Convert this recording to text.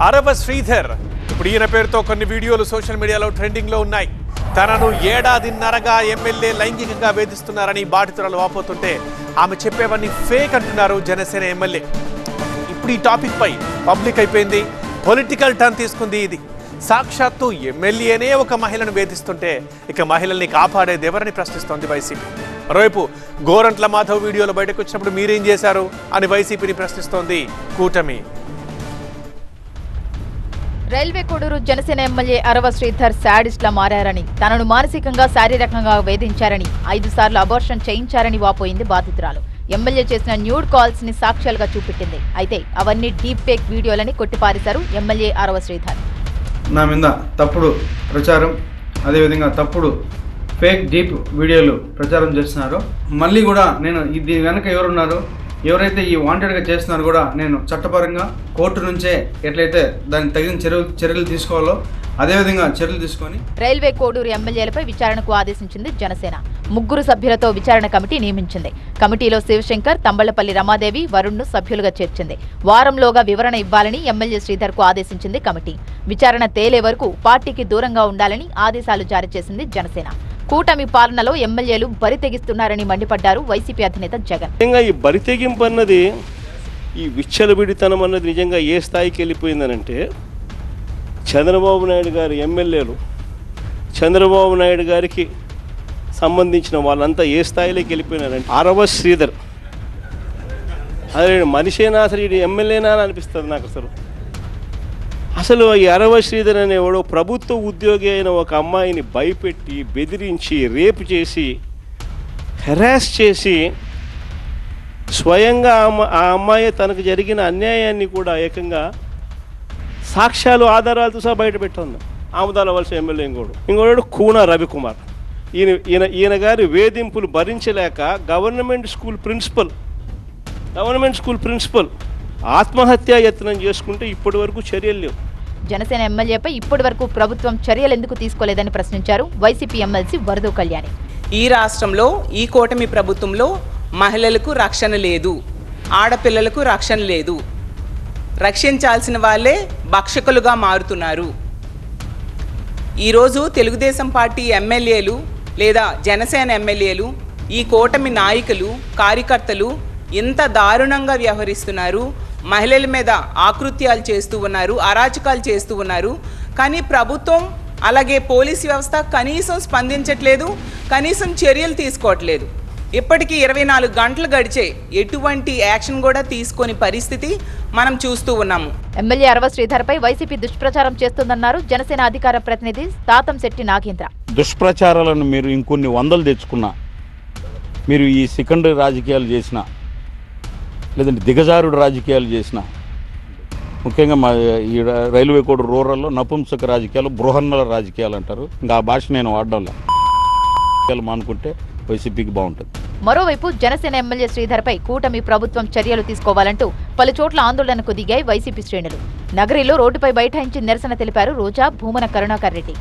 అరవ శ్రీధర్. ఇప్పుడు ఈయన పేరుతో కొన్ని వీడియోలు సోషల్ మీడియాలో ట్రెండింగ్లో ఉన్నాయి. తనను ఏడాదిన్నరగా ఎమ్మెల్యే లైంగికంగా వేధిస్తున్నారని బాధితురాలు వాపోతుంటే ఆమె చెప్పేవన్నీ ఫేక్ అంటున్నారు జనసేన ఎమ్మెల్యే. ఇప్పుడు ఈ టాపిక్ పై పబ్లిక్ అయిపోయింది, పొలిటికల్ టర్న్ తీసుకుంది. ఇది సాక్షాత్తు ఎమ్మెల్యేనే ఒక మహిళను వేధిస్తుంటే ఇక మహిళల్ని కాపాడేది ఎవరని ప్రశ్నిస్తోంది వైసీపీ. మరోవైపు గోరంట్ల మాధవ్ వీడియోలో బయటకు వచ్చినప్పుడు మీరేం చేశారు అని వైసీపీని ప్రశ్నిస్తోంది కూటమి. రైల్వే కోడూరు జనసేన ఎమ్మెల్యే అరవ శ్రీధర్ శాడిస్ట్లా మారారని, తనను మానసికంగా శారీరకంగా వేధించారని, 5 సార్లు అబార్షన్ చేయించారని వాపోయింది బాధితురాలు. ఎమ్మెల్యే చేసిన న్యూడ్ కాల్స్ ని సాక్ష్యాలుగా చూపెట్టింది. అయితే అవన్నీ డీప్ ఫేక్ వీడియోలని కొట్టిపారేశారు ఎమ్మెల్యే అరవ శ్రీధర్. నా మీద తప్పుడు ప్రచారం, అదేవిధంగా తప్పుడు ఫేక్ డీప్ వీడియోలు ప్రచారం చేస్తున్నారు. మళ్ళీ కూడా నేను దీని వెనక ఎవరున్నారు, ఎవరైతే ఈ వాంటెడ్గా చేస్తున్నారో కూడా నేను చట్టపరంగా కోర్టు నుంచే ఎట్లయితే దానికి తగిన చర్యలు తీసుకోవాలో అదేవిధంగా చర్యలు తీసుకొని రైల్వే కోడూరు ఎమ్మెల్యేలపై విచారణకు ఆదేశించింది జనసేన. 3 సభ్యులతో విచారణ కమిటీ నియమించింది. కమిటీలో శివశంకర్, తంబళ్లపల్లి రమాదేవి, వరుణ్ను సభ్యులుగా చేర్చింది. వారంలోగా వివరణ ఇవ్వాలని ఎమ్మెల్యే శ్రీధర్కు ఆదేశించింది కమిటీ. విచారణ తేలే వరకు పార్టీకి దూరంగా ఉండాలని ఆదేశాలు జారీ చేసింది జనసేన. కూటమి పాలనలో ఎమ్మెల్యేలు బరితెగిస్తున్నారని మండిపడ్డారు వైసీపీ అధినేత జగన్. ఈ బరితెగింపు అన్నది, ఈ విచ్చలవిడితనం అన్నది నిజంగా ఏ స్థాయికి వెళ్ళిపోయిందనంటే, చంద్రబాబు నాయుడు గారి ఎమ్మెల్యేలు, చంద్రబాబు నాయుడు గారికి సంబంధించిన వాళ్ళంతా ఏ స్థాయిలోకి వెళ్ళిపోయినారంటే, అరవ శ్రీధర్ అదే మనిషేనా అసలు, ఇది ఎమ్మెల్యేనా అని అనిపిస్తుంది నాకు. అసలు ఈ అరవ శ్రీధర్ అనేవాడు ప్రభుత్వ ఉద్యోగి అయిన ఒక అమ్మాయిని భయపెట్టి, బెదిరించి, రేపు చేసి, హెరాస్ చేసి, స్వయంగా ఆ అమ్మాయి తనకు జరిగిన అన్యాయాన్ని కూడా ఏకంగా సాక్ష్యాలు, ఆధారాలతో సహా బయట పెట్టింది. ఆముదాల వలస ఎమ్మెల్యే ఇంకోడు కూన రవికుమార్. ఈయన గారి వేధింపులు భరించలేక గవర్నమెంట్ స్కూల్ ప్రిన్సిపల్ ఆత్మహత్యా యత్నం చేసుకుంటే ఇప్పటి వరకు చర్యలు లేవు. జనసేన ఎమ్మెల్యేపై ఇప్పటి వరకు ప్రభుత్వం చర్యలు ఎందుకు తీసుకోలేదని ప్రశ్నించారు వైసీపీ ఎమ్మెల్సీ వరదు కళ్యాణి. ఈ రాష్ట్రంలో, ఈ కూటమి ప్రభుత్వంలో మహిళలకు రక్షణ లేదు, ఆడపిల్లలకు రక్షణ లేదు. రక్షించాల్సిన వాళ్ళే భక్షకులుగా మారుతున్నారు. ఈరోజు తెలుగుదేశం పార్టీ ఎమ్మెల్యేలు లేదా జనసేన ఎమ్మెల్యేలు, ఈ కూటమి నాయకులు, కార్యకర్తలు ఎంత దారుణంగా వ్యవహరిస్తున్నారు. మహిళల మీద ఆకృత్యాలు చేస్తూ ఉన్నారు, అరాచకాలు చేస్తూ ఉన్నారు. కానీ ప్రభుత్వం అలాగే పోలీసు వ్యవస్థ కనీసం స్పందించట్లేదు, కనీసం చర్యలు తీసుకోవట్లేదు. ఇప్పటికీ 24 గంటలు గడిచే ఎటువంటి యాక్షన్ కూడా తీసుకొని పరిస్థితి మనం చూస్తూ ఉన్నాము. ఎమ్మెల్యే అరవ శ్రీధర్పై వైసీపీ దుష్ప్రచారం చేస్తుందన్నారు జనసేన అధికార ప్రతినిధి తాతంశెట్టి నాగేంద్ర. దుష్ప్రచారాలను మీరు ఇంకొన్ని వందలు తెచ్చుకున్నా, మీరు ఈ సెకండరీ రాజకీయాలు చేసిన, లేదంటే దిగజారుడు రాజకీయాలు చేసిన, ముఖ్యంగా మా ఈ రైల్వే కోడ్ రూరల్లో నపుంసక రాజకీయాలు, బృహన్నల రాజకీయాలు అంటారు. ఇంకా ఆ భాష నేను వాడడంలా మానుకుంటే వైసీపీకి బాగుంటుంది. మరోవైపు జనసేన ఎమ్మెల్యే శ్రీధర్పై కూటమి ప్రభుత్వం చర్యలు తీసుకోవాలంటూ పలు చోట్ల ఆందోళనకు దిగాయి వైసీపీ శ్రేణులు. నగరిలో రోడ్డుపై బైఠాయించి నిరసన తెలిపారు రోజా, భూమన కరుణాకర్ రెడ్డి.